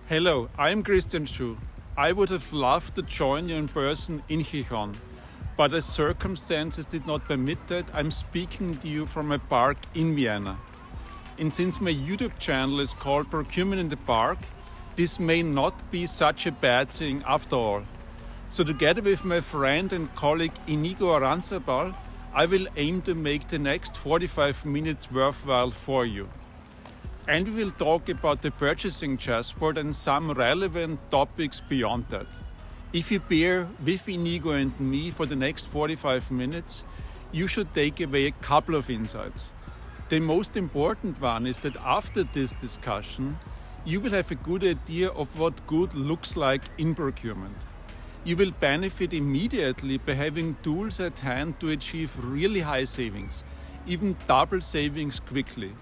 Hello, I'm Christian Schuh. I would have loved to join you in person in Gijón, but as circumstances did not permit that, I'm speaking to you from a park in Vienna. And since my YouTube channel is called Procurement in the Park, this may not be such a bad thing after all. So together with my friend and colleague Iñigo Aranzabal, I will aim to make the next 45 minutes worthwhile for you. And we will talk about the purchasing chessboard and some relevant topics beyond that. If you bear with Iñigo and me for the next 45 minutes, you should take away a couple of insights. The most important one is that after this discussion, you will have a good idea of what good looks like in procurement. You will benefit immediately by having tools at hand to achieve really high savings, even double savings quickly.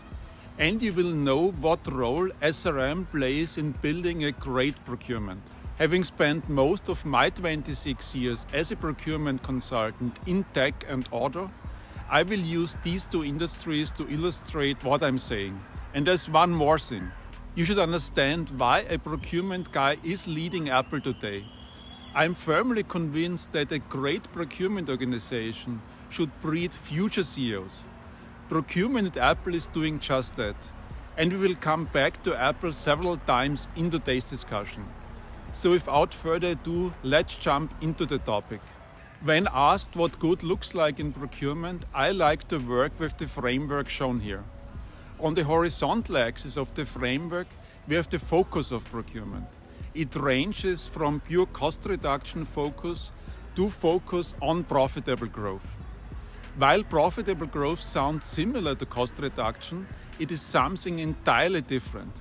And you will know what role SRM plays in building a great procurement. Having spent most of my 26 years as a procurement consultant in tech and auto, I will use these two industries to illustrate what I'm saying. And there's one more thing. You should understand why a procurement guy is leading Apple today. I'm firmly convinced that a great procurement organization should breed future CEOs. Procurement at Apple is doing just that, and we will come back to Apple several times in today's discussion. So without further ado, let's jump into the topic. When asked what good looks like in procurement, I like to work with the framework shown here. On the horizontal axis of the framework, we have the focus of procurement. It ranges from pure cost reduction focus to focus on profitable growth. While profitable growth sounds similar to cost reduction, it is something entirely different.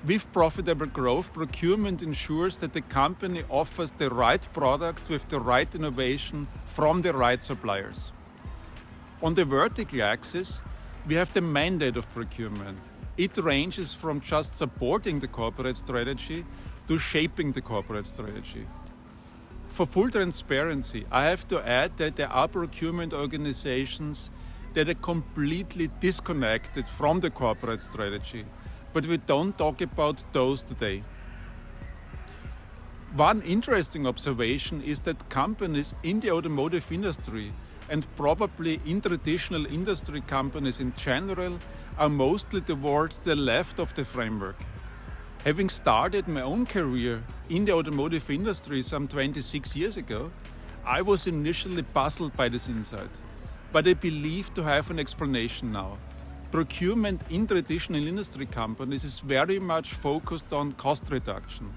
With profitable growth, procurement ensures that the company offers the right products with the right innovation from the right suppliers. On the vertical axis, we have the mandate of procurement. It ranges from just supporting the corporate strategy to shaping the corporate strategy. For full transparency, I have to add that there are procurement organizations that are completely disconnected from the corporate strategy, but we don't talk about those today. One interesting observation is that companies in the automotive industry and probably in traditional industry companies in general are mostly towards the left of the framework. Having started my own career in the automotive industry some 26 years ago, I was initially puzzled by this insight, but I believe to have an explanation now. Procurement in traditional industry companies is very much focused on cost reduction.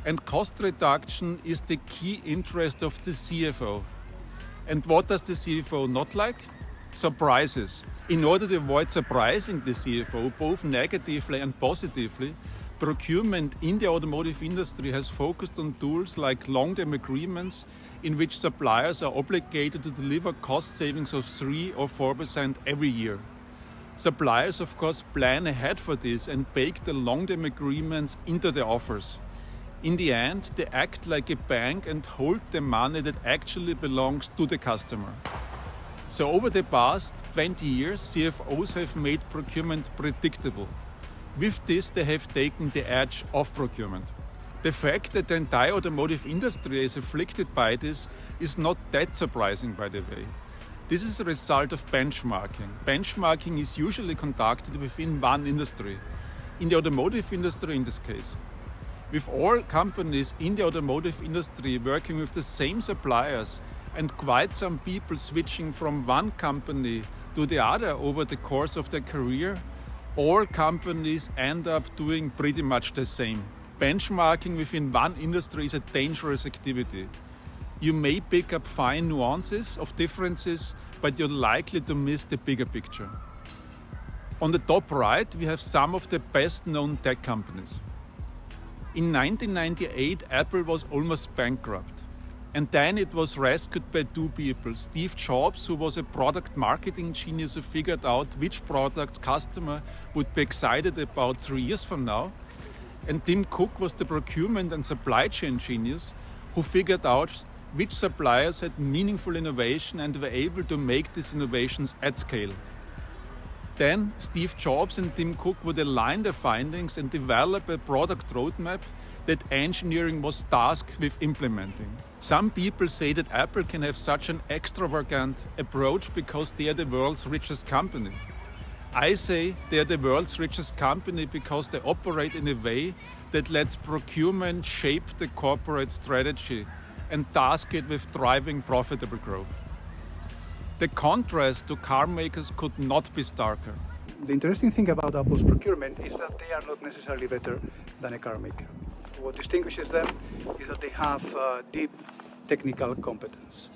And cost reduction is the key interest of the CFO. And what does the CFO not like? Surprises. In order to avoid surprising the CFO, both negatively and positively, procurement in the automotive industry has focused on tools like long-term agreements in which suppliers are obligated to deliver cost savings of 3 or 4% every year. Suppliers, of course, plan ahead for this and bake the long-term agreements into their offers. In the end, they act like a bank and hold the money that actually belongs to the customer. So over the past 20 years, CFOs have made procurement predictable. With this, they have taken the edge off procurement. The fact that the entire automotive industry is afflicted by this is not that surprising, by the way. This is a result of benchmarking. Benchmarking is usually conducted within one industry, in the automotive industry in this case. With all companies in the automotive industry working with the same suppliers and quite some people switching from one company to the other over the course of their career, all companies end up doing pretty much the same. Benchmarking within one industry is a dangerous activity. You may pick up fine nuances of differences, but you're likely to miss the bigger picture. On the top right, we have some of the best known tech companies. In 1998, Apple was almost bankrupt. And then it was rescued by two people, Steve Jobs, who was a product marketing genius who figured out which products customer would be excited about 3 years from now. And Tim Cook was the procurement and supply chain genius who figured out which suppliers had meaningful innovation and were able to make these innovations at scale. Then Steve Jobs and Tim Cook would align their findings and develop a product roadmap that engineering was tasked with implementing. Some people say that Apple can have such an extravagant approach because they are the world's richest company. I say they are the world's richest company because they operate in a way that lets procurement shape the corporate strategy and task it with driving profitable growth. The contrast to car makers could not be starker. The interesting thing about Apple's procurement is that they are not necessarily better than a car maker. What distinguishes them is that they have deep technical competence.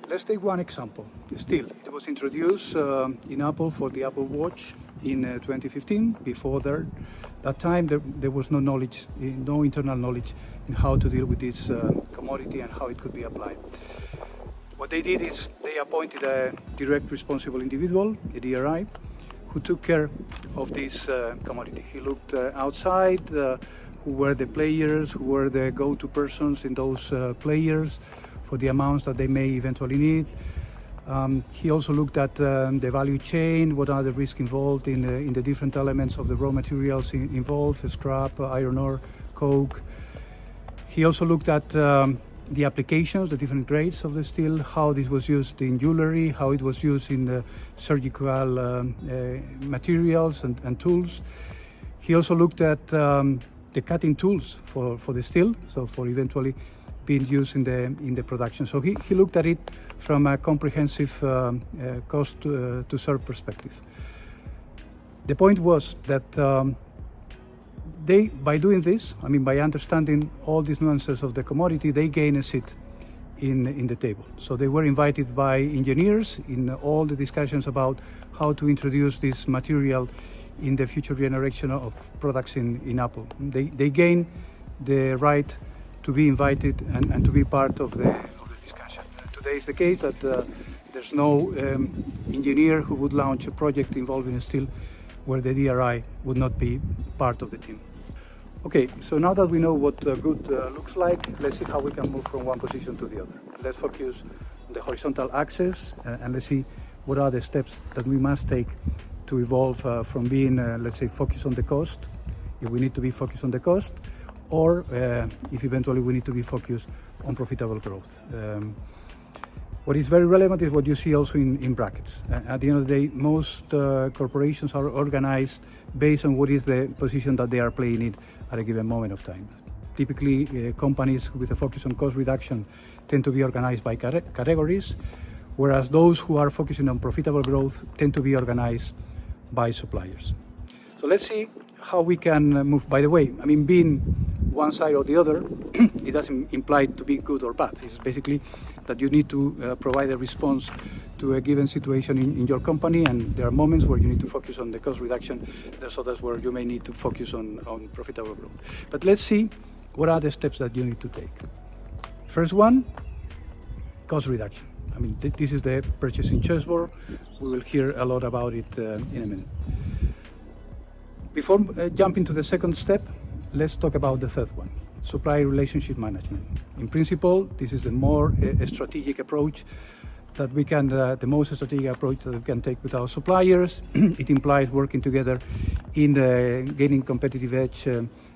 Let's take one example. Still, it was introduced in Apple for the Apple Watch in 2015. Before that time, there was no knowledge, no internal knowledge in how to deal with this commodity and how it could be applied. What they did is they appointed a direct responsible individual, a DRI, who took care of this commodity. He looked outside, who were the players, who were the go-to persons in those players for the amounts that they may eventually need. He also looked at the value chain, what are the risks involved in the different elements of the raw materials involved, scrap, iron ore, coke. He also looked at the applications, the different grades of the steel, how this was used in jewelry, how it was used in surgical materials and tools. He also looked at the cutting tools for the steel, so for eventually being used in the production. So he looked at it from a comprehensive cost to serve perspective. The point was that by doing this, by understanding all these nuances of the commodity, they gain a seat in the table. So they were invited by engineers in all the discussions about how to introduce this material in the future generation of products in Apple. They gain the right to be invited and to be part of the discussion. Today is the case that there's no engineer who would launch a project involving steel where the DRI would not be part of the team. Okay, so now that we know what good looks like, let's see how we can move from one position to the other. Let's focus on the horizontal axis and let's see what are the steps that we must take to evolve from being, let's say, focused on the cost, if we need to be focused on the cost, or if eventually we need to be focused on profitable growth. What is very relevant is what you see also in brackets. At the end of the day, most corporations are organized based on what is the position that they are playing in at a given moment of time. Typically, companies with a focus on cost reduction tend to be organized by categories, whereas those who are focusing on profitable growth tend to be organized by suppliers. So let's see how we can move. By the way, being one side or the other, it doesn't imply to be good or bad. It's basically that you need to provide a response to a given situation in your company, and there are moments where you need to focus on the cost reduction. There's others where you may need to focus on profitable growth. But let's see what are the steps that you need to take. First one, cost reduction. This is the purchasing chessboard. We will hear a lot about it in a minute. Before jumping to the second step, let's talk about the third one, supplier relationship management. In principle, this is the more strategic approach that we can, the most strategic approach that we can take with our suppliers. It implies working together in gaining competitive edge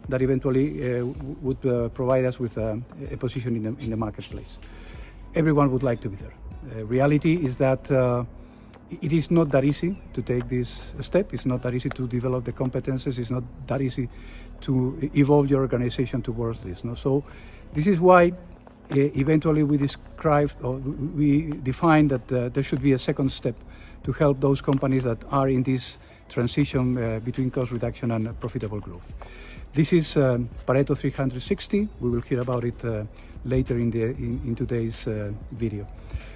that eventually would provide us with a position in the marketplace. Everyone would like to be there. Reality is that it is not that easy to take this step. It's not that easy to develop the competences. It's not that easy to evolve your organization towards this. No? So this is why eventually we define that there should be a second step to help those companies that are in this transition between cost reduction and profitable growth. This is Pareto 360. We will hear about it later in today's video.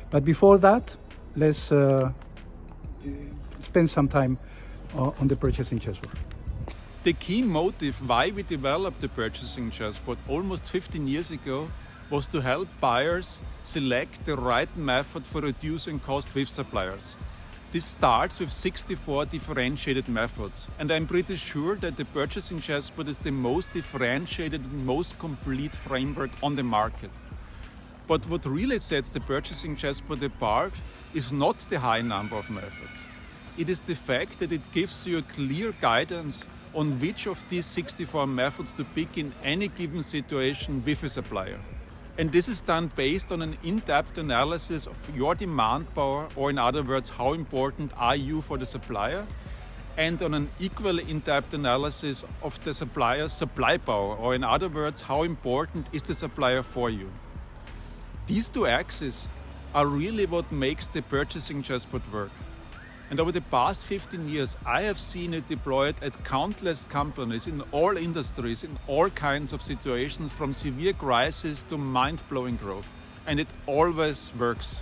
But before that, let's spend some time on the purchasing chessboard. The key motive why we developed the purchasing chessboard almost 15 years ago was to help buyers select the right method for reducing cost with suppliers. This starts with 64 differentiated methods, and I'm pretty sure that the purchasing chessboard is the most differentiated and most complete framework on the market. But what really sets the purchasing chessboard apart is not the high number of methods. It is the fact that it gives you a clear guidance on which of these 64 methods to pick in any given situation with a supplier. And this is done based on an in-depth analysis of your demand power, or in other words, how important are you for the supplier, and on an equally in-depth analysis of the supplier's supply power, or in other words, how important is the supplier for you. These two axes are really what makes the purchasing chessboard work. And over the past 15 years, I have seen it deployed at countless companies in all industries, in all kinds of situations, from severe crisis to mind-blowing growth. And it always works.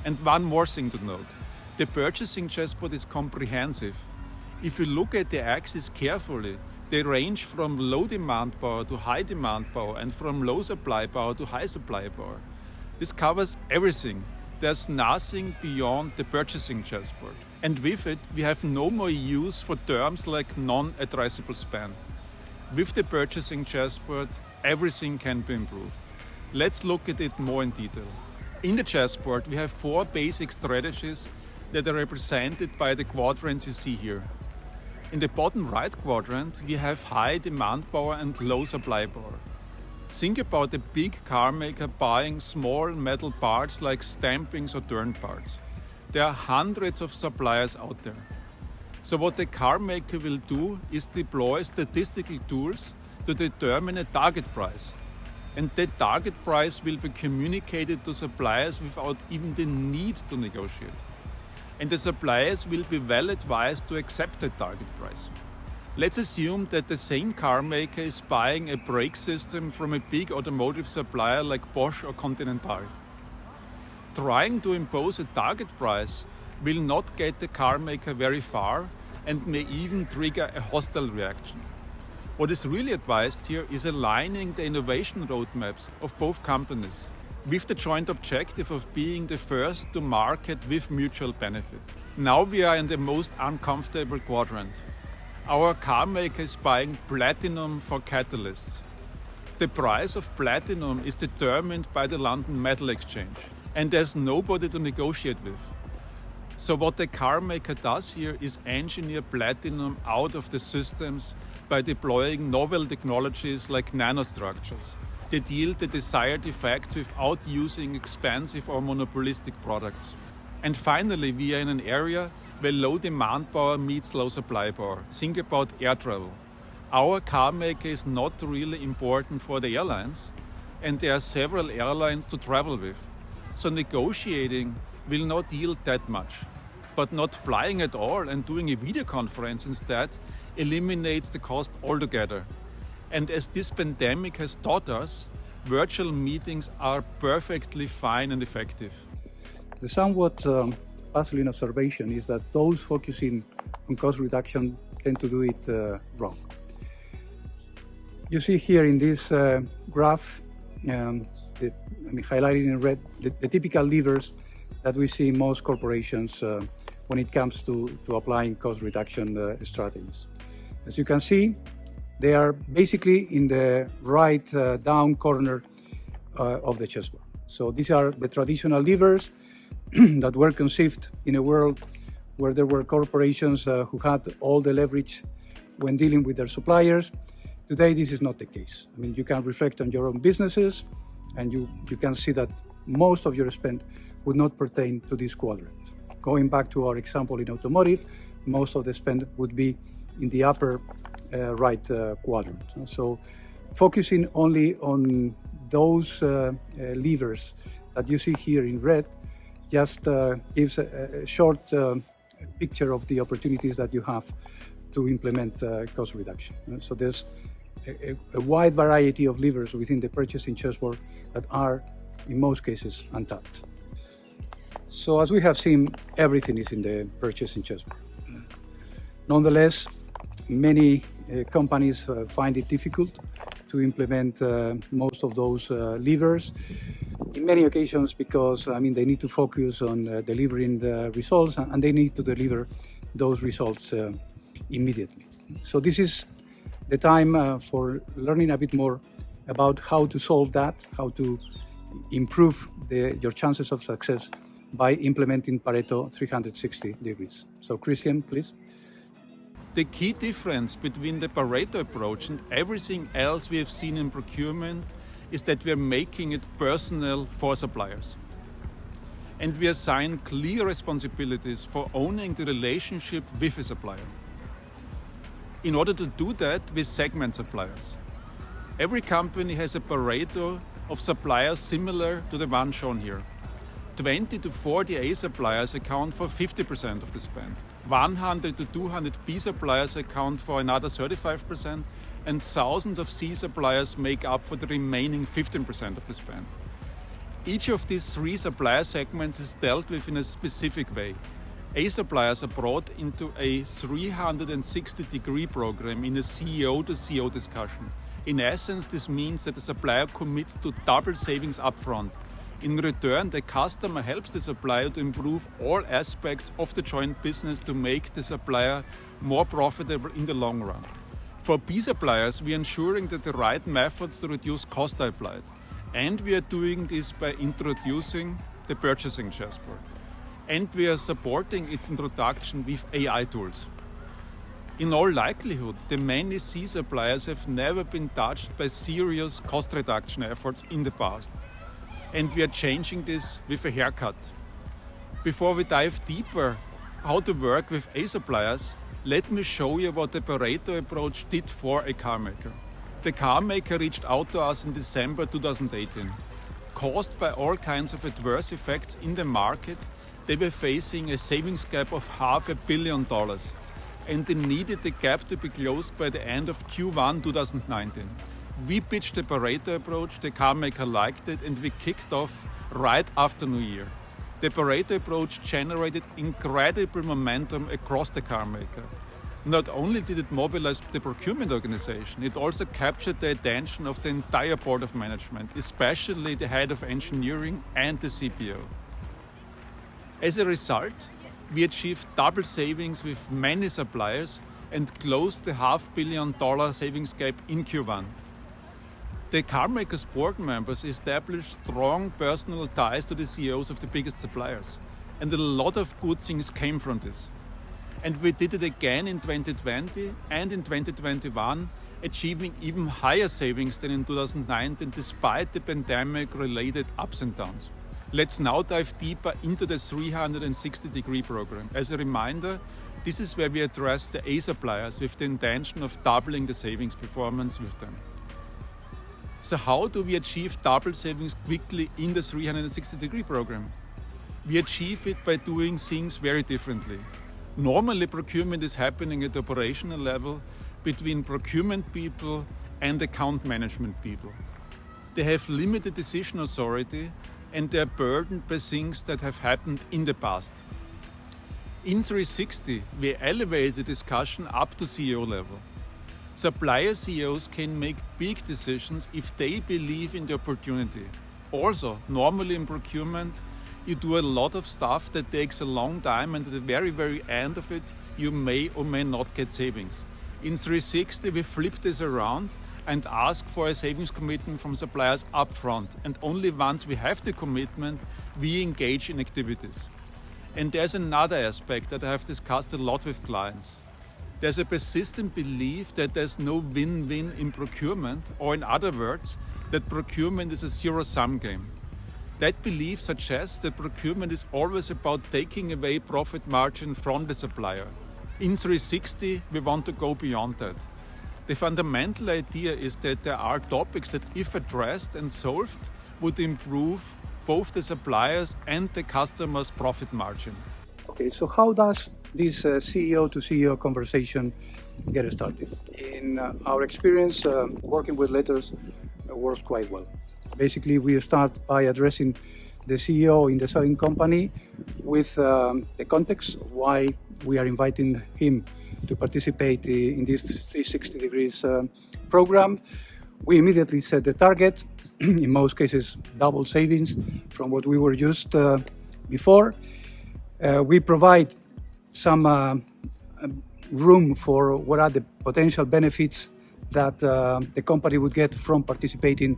And one more thing to note, the purchasing chessboard is comprehensive. If you look at the axes carefully, they range from low demand power to high demand power, and from low supply power to high supply power. This covers everything. There's nothing beyond the purchasing chessboard. And with it, we have no more use for terms like non-addressable spend. With the purchasing chessboard, everything can be improved. Let's look at it more in detail. In the chessboard, we have 4 basic strategies that are represented by the quadrants you see here. In the bottom right quadrant, we have high demand power and low supply power. Think about a big car maker buying small metal parts like stampings or turn parts. There are hundreds of suppliers out there. So what the car maker will do is deploy statistical tools to determine a target price. And that target price will be communicated to suppliers without even the need to negotiate. And the suppliers will be well advised to accept that target price. Let's assume that the same car maker is buying a brake system from a big automotive supplier like Bosch or Continental. Trying to impose a target price will not get the car maker very far and may even trigger a hostile reaction. What is really advised here is aligning the innovation roadmaps of both companies with the joint objective of being the first to market with mutual benefit. Now we are in the most uncomfortable quadrant. Our car maker is buying platinum for catalysts. The price of platinum is determined by the London Metal Exchange, and there's nobody to negotiate with. So what the car maker does here is engineer platinum out of the systems by deploying novel technologies like nanostructures that yield the desired effects without using expensive or monopolistic products. And finally, we are in an area where low demand power meets low supply power. Think about air travel. Our car maker is not really important for the airlines, and there are several airlines to travel with. So negotiating will not yield that much. But not flying at all and doing a video conference instead eliminates the cost altogether. And as this pandemic has taught us, virtual meetings are perfectly fine and effective. The somewhat puzzling observation is that those focusing on cost reduction tend to do it wrong. You see here in this graph, highlighted in red, the typical levers that we see in most corporations when it comes to applying cost reduction strategies. As you can see, they are basically in the right down corner of the chessboard. So these are the traditional levers that were conceived in a world where there were corporations who had all the leverage when dealing with their suppliers. Today, this is not the case. I mean, you can reflect on your own businesses, and you can see that most of your spend would not pertain to this quadrant. Going back to our example in automotive, most of the spend would be in the upper right quadrant. So focusing only on those levers that you see here in red just gives a short picture of the opportunities that you have to implement cost reduction. So there's a wide variety of levers within the purchasing chessboard that are, in most cases, untapped. So as we have seen, everything is in the purchasing chessboard. Nonetheless, many companies find it difficult to implement most of those levers. In many occasions because, they need to focus on delivering the results, and they need to deliver those results immediately. So this is the time for learning a bit more about how to solve that, how to improve your chances of success by implementing Pareto 360 degrees. So Christian, please. The key difference between the Pareto approach and everything else we have seen in procurement is that we are making it personal for suppliers. And we assign clear responsibilities for owning the relationship with a supplier. In order to do that, we segment suppliers. Every company has a Pareto of suppliers similar to the one shown here. 20 to 40 A suppliers account for 50% of the spend. 100 to 200 B suppliers account for another 35%, and thousands of C suppliers make up for the remaining 15% of the spend. Each of these three supplier segments is dealt with in a specific way. A suppliers are brought into a 360-degree program in a CEO to CEO discussion. In essence, this means that the supplier commits to double savings upfront. In return, the customer helps the supplier to improve all aspects of the joint business to make the supplier more profitable in the long run. For B suppliers, we are ensuring that the right methods to reduce cost are applied. And we are doing this by introducing the Purchasing Chessboard. And we are supporting its introduction with AI tools. In all likelihood, the many C suppliers have never been touched by serious cost reduction efforts in the past. And we are changing this with a haircut. Before we dive deeper how to work with A suppliers, let me show you what the Pareto approach did for a car maker. The car maker reached out to us in December 2018. Caused by all kinds of adverse effects in the market, they were facing a savings gap of $500 million, and they needed the gap to be closed by the end of Q1 2019. We pitched the Pareto approach, the car maker liked it, and we kicked off right after New Year. The Pareto approach generated incredible momentum across the car maker. Not only did it mobilize the procurement organization, it also captured the attention of the entire board of management, especially the head of engineering and the CPO. As a result, we achieved double savings with many suppliers and closed the $500 million savings gap in Q1. The car maker's board members established strong personal ties to the CEOs of the biggest suppliers. And a lot of good things came from this. And we did it again in 2020 and in 2021, achieving even higher savings than in 2019 despite the pandemic-related ups and downs. Let's now dive deeper into the 360-degree program. As a reminder, this is where we address the A suppliers with the intention of doubling the savings performance with them. So how do we achieve double savings quickly in the 360-degree program? We achieve it by doing things very differently. Normally, procurement is happening at the operational level between procurement people and account management people. They have limited decision authority and they are burdened by things that have happened in the past. In 360, we elevate the discussion up to CEO level. Supplier CEOs can make big decisions if they believe in the opportunity. Also, normally in procurement, you do a lot of stuff that takes a long time, and at the very, very end of it, you may or may not get savings. In 360, we flip this around and ask for a savings commitment from suppliers upfront. And only once we have the commitment, we engage in activities. And there's another aspect that I have discussed a lot with clients. There's a persistent belief that there's no win-win in procurement, or in other words, that procurement is a zero-sum game. That belief suggests that procurement is always about taking away profit margin from the supplier. In 360, we want to go beyond that. The fundamental idea is that there are topics that, if addressed and solved, would improve both the suppliers and the customer's profit margin. Okay, so how does this CEO to CEO conversation get started? In our experience, working with letters works quite well. Basically, we start by addressing the CEO in the selling company with the context of why we are inviting him to participate in this 360 degrees program. We immediately set the target, in most cases double savings from what we were used before. We provide some room for what are the potential benefits that the company would get from participating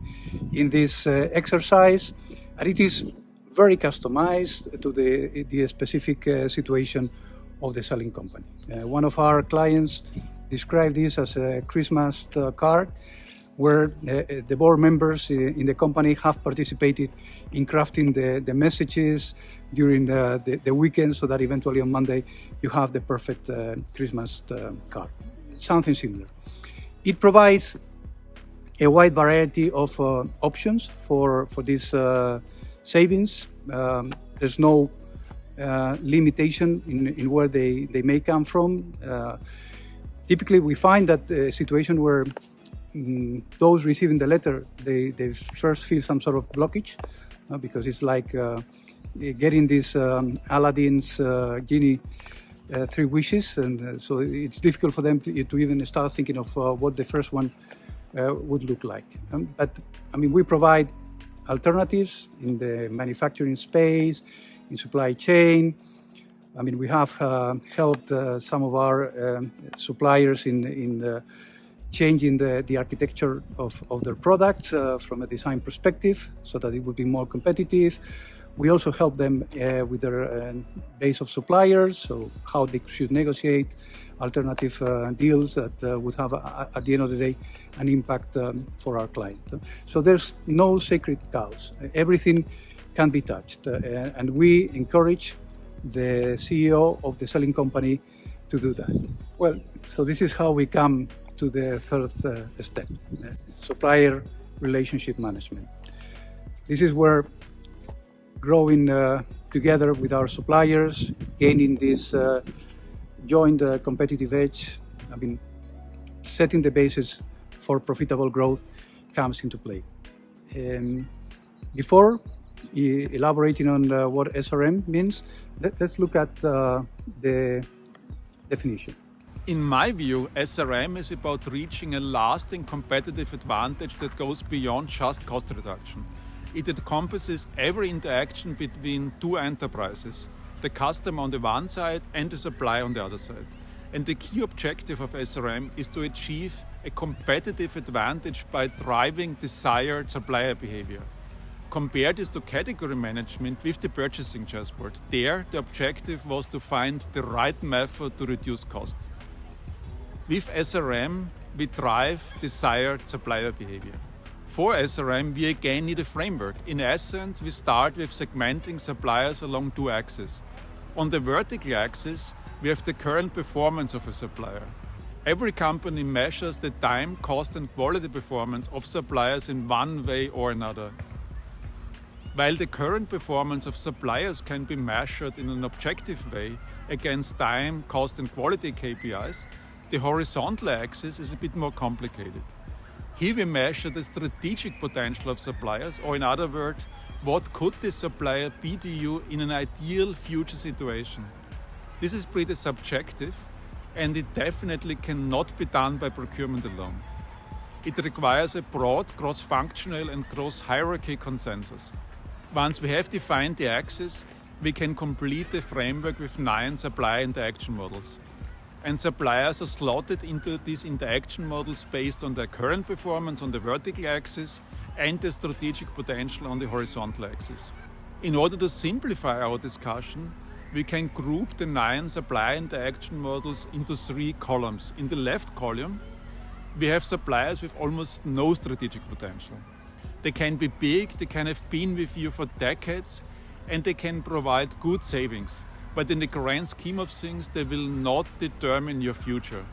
in this exercise. And it is very customized to the specific situation of the selling company. One of our clients described this as a Christmas card, where the board members in the company have participated in crafting the messages during the weekend, so that eventually on Monday you have the perfect Christmas card. Something similar. It provides a wide variety of options for these savings. There's no limitation in where they may come from. Typically, we find that the situation where those receiving the letter, they first feel some sort of blockage, because it's like getting this Aladdin's genie 3 wishes, and so it's difficult for them to even start thinking of what the first one would look like. But I mean, we provide alternatives in the manufacturing space, in supply chain. I mean, we have helped some of our suppliers in changing the architecture of their products from a design perspective, so that it would be more competitive. We also help them with their base of suppliers, so how they should negotiate alternative deals that would have, at the end of the day, an impact for our client. So there's no sacred cows. Everything can be touched, and we encourage the CEO of the selling company to do that. Well, so this is how we come to the third step, supplier relationship management. This is where growing together with our suppliers, gaining this joint competitive edge, I mean, setting the basis for profitable growth comes into play. Before elaborating on what SRM means, let's look at the definition. In my view, SRM is about reaching a lasting competitive advantage that goes beyond just cost reduction. It encompasses every interaction between two enterprises, the customer on the one side and the supplier on the other side. And the key objective of SRM is to achieve a competitive advantage by driving desired supplier behavior. Compare this to category management with the purchasing chessboard. There, the objective was to find the right method to reduce cost. With SRM, we drive desired supplier behavior. For SRM, we again need a framework. In essence, we start with segmenting suppliers along 2 axes. On the vertical axis, we have the current performance of a supplier. Every company measures the time, cost and quality performance of suppliers in one way or another. While the current performance of suppliers can be measured in an objective way against time, cost and quality KPIs, the horizontal axis is a bit more complicated. Here we measure the strategic potential of suppliers, or in other words, what could this supplier be to you in an ideal future situation. This is pretty subjective, and it definitely cannot be done by procurement alone. It requires a broad cross-functional and cross-hierarchy consensus. Once we have defined the axis, we can complete the framework with 9 supplier interaction models. And suppliers are slotted into these interaction models based on their current performance on the vertical axis and the strategic potential on the horizontal axis. In order to simplify our discussion, we can group the 9 supplier interaction models into 3 columns. In the left column, we have suppliers with almost no strategic potential. They can be big, they can have been with you for decades, and they can provide good savings. But in the grand scheme of things, they will not determine your future.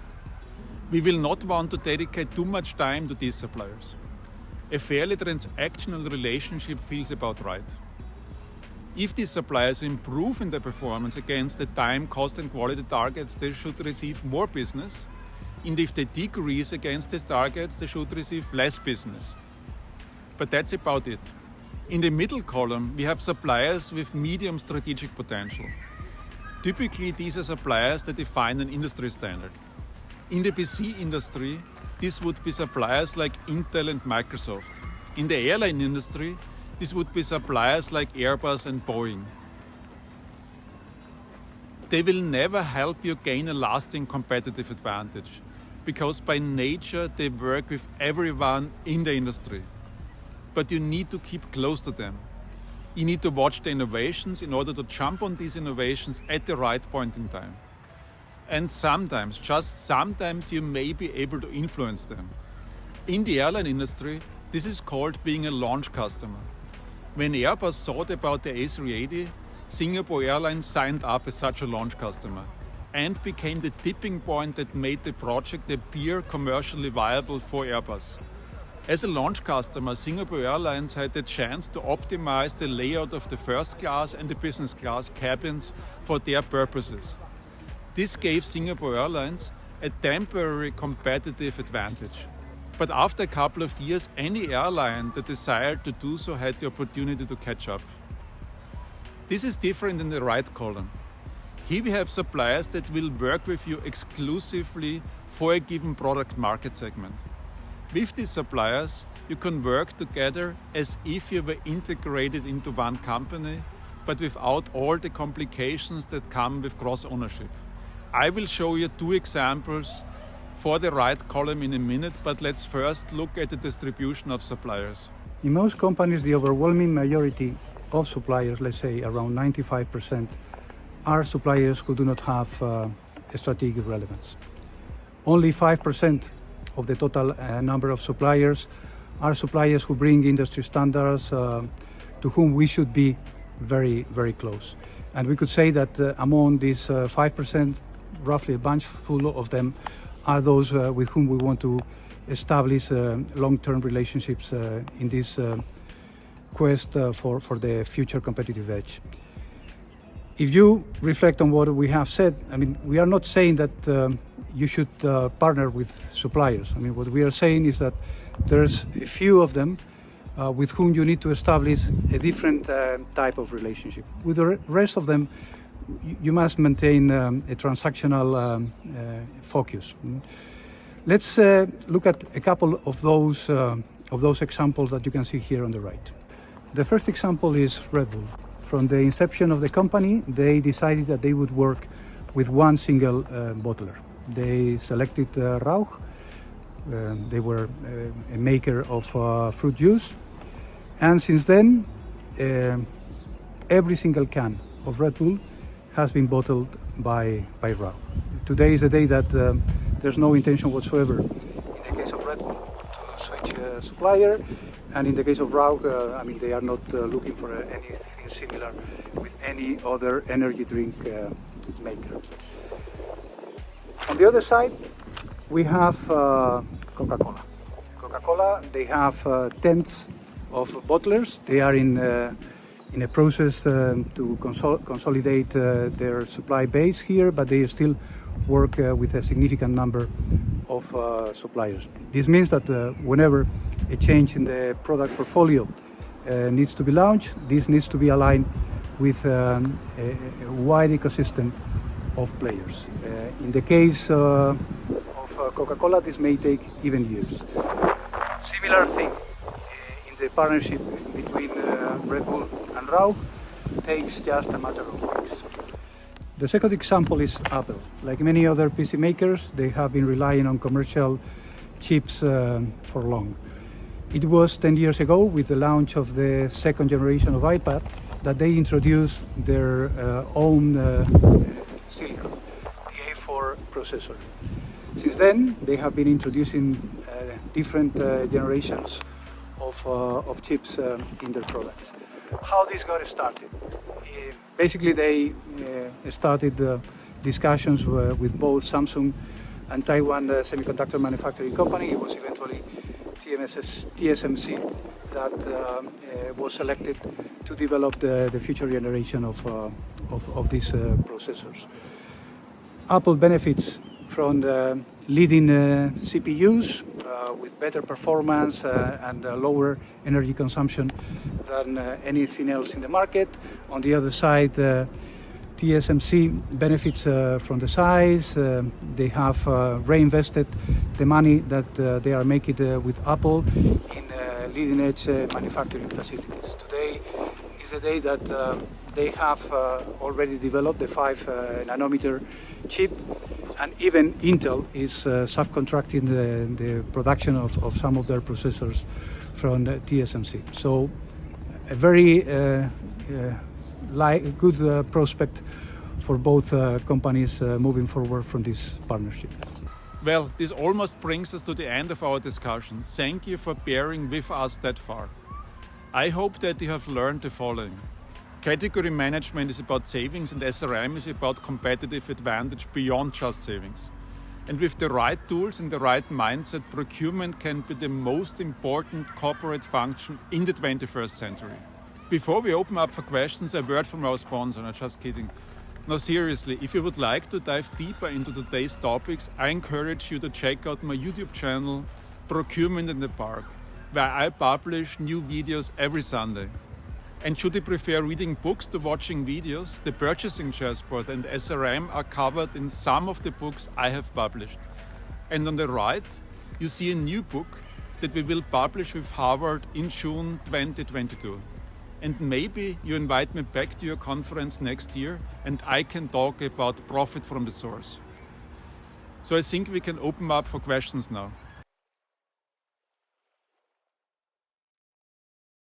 We will not want to dedicate too much time to these suppliers. A fairly transactional relationship feels about right. If these suppliers improve in their performance against the time, cost and quality targets, they should receive more business. And if they decrease against these targets, they should receive less business. But that's about it. In the middle column, we have suppliers with medium strategic potential. Typically, these are suppliers that define an industry standard. In the PC industry, this would be suppliers like Intel and Microsoft. In the airline industry, this would be suppliers like Airbus and Boeing. They will never help you gain a lasting competitive advantage, because by nature they work with everyone in the industry. But you need to keep close to them. You need to watch the innovations in order to jump on these innovations at the right point in time. And sometimes, just sometimes, you may be able to influence them. In the airline industry, this is called being a launch customer. When Airbus thought about the A380, Singapore Airlines signed up as such a launch customer and became the tipping point that made the project appear commercially viable for Airbus. As a launch customer, Singapore Airlines had the chance to optimize the layout of the first class and the business class cabins for their purposes. This gave Singapore Airlines a temporary competitive advantage. But after a couple of years, any airline that desired to do so had the opportunity to catch up. This is different in the right column. Here we have suppliers that will work with you exclusively for a given product market segment. With these suppliers, you can work together as if you were integrated into one company, but without all the complications that come with cross-ownership. I will show you two examples for the right column in a minute, but let's first look at the distribution of suppliers. In most companies, the overwhelming majority of suppliers, let's say around 95%, are suppliers who do not have a strategic relevance. Only 5% of the total number of suppliers are suppliers who bring industry standards to whom we should be very, very close. And we could say that among these 5%, roughly a bunch full of them are those with whom we want to establish long-term relationships in this quest for the future competitive edge. If you reflect on what we have said, I mean, we are not saying that you should partner with suppliers. I mean, what we are saying is that there's a few of them with whom you need to establish a different type of relationship. With the rest of them, you must maintain a transactional focus. Let's look at a couple of those examples that you can see here on the right. The first example is Red Bull. From the inception of the company, they decided that they would work with one single bottler. They selected Rauch. They were a maker of fruit juice. And since then, every single can of Red Bull has been bottled by Rauch. Today is the day that there's no intention whatsoever, in the case of Red Bull, to switch supplier. And in the case of Rauch, I mean, they are not looking for anything similar with any other energy drink maker. On the other side, we have Coca-Cola. Coca-Cola, they have tens of bottlers. They are in a process to consolidate their supply base here, but they still work with a significant number of suppliers. This means that whenever a change in the product portfolio needs to be launched, this needs to be aligned with a wide ecosystem of players. In the case of Coca-Cola, this may take even years. Similar thing in the partnership between Red Bull and Rauch takes just a matter of weeks. The second example is Apple. Like many other PC makers, they have been relying on commercial chips for long. It was 10 years ago, with the launch of the second generation of iPad, that they introduced their own silicon, the A4 processor. Since then, they have been introducing different generations of chips in their products. How this got started? Basically, they started discussions with both Samsung and Taiwan Semiconductor Manufacturing Company. It was eventually TSMC that was selected to develop the future generation of these processors. Apple benefits from the leading CPUs with better performance and lower energy consumption than anything else in the market. On the other side, TSMC benefits from the size. They have reinvested the money that they are making with Apple in leading-edge manufacturing facilities. Today is the day that they have already developed the 5 nanometer chip, and even Intel is subcontracting the production of some of their processors from TSMC. So a very good prospect for both companies moving forward from this partnership. Well, this almost brings us to the end of our discussion. Thank you for bearing with us that far. I hope that you have learned the following. Category management is about savings and SRM is about competitive advantage beyond just savings. And with the right tools and the right mindset, procurement can be the most important corporate function in the 21st century. Before we open up for questions, a word from our sponsor. No, just kidding. No, seriously, if you would like to dive deeper into today's topics, I encourage you to check out my YouTube channel, Procurement in the Park, where I publish new videos every Sunday. And should you prefer reading books to watching videos, the Purchasing Chessboard and SRM are covered in some of the books I have published. And on the right, you see a new book that we will publish with Harvard in June 2022. And maybe you invite me back to your conference next year and I can talk about profit from the source. So I think we can open up for questions now.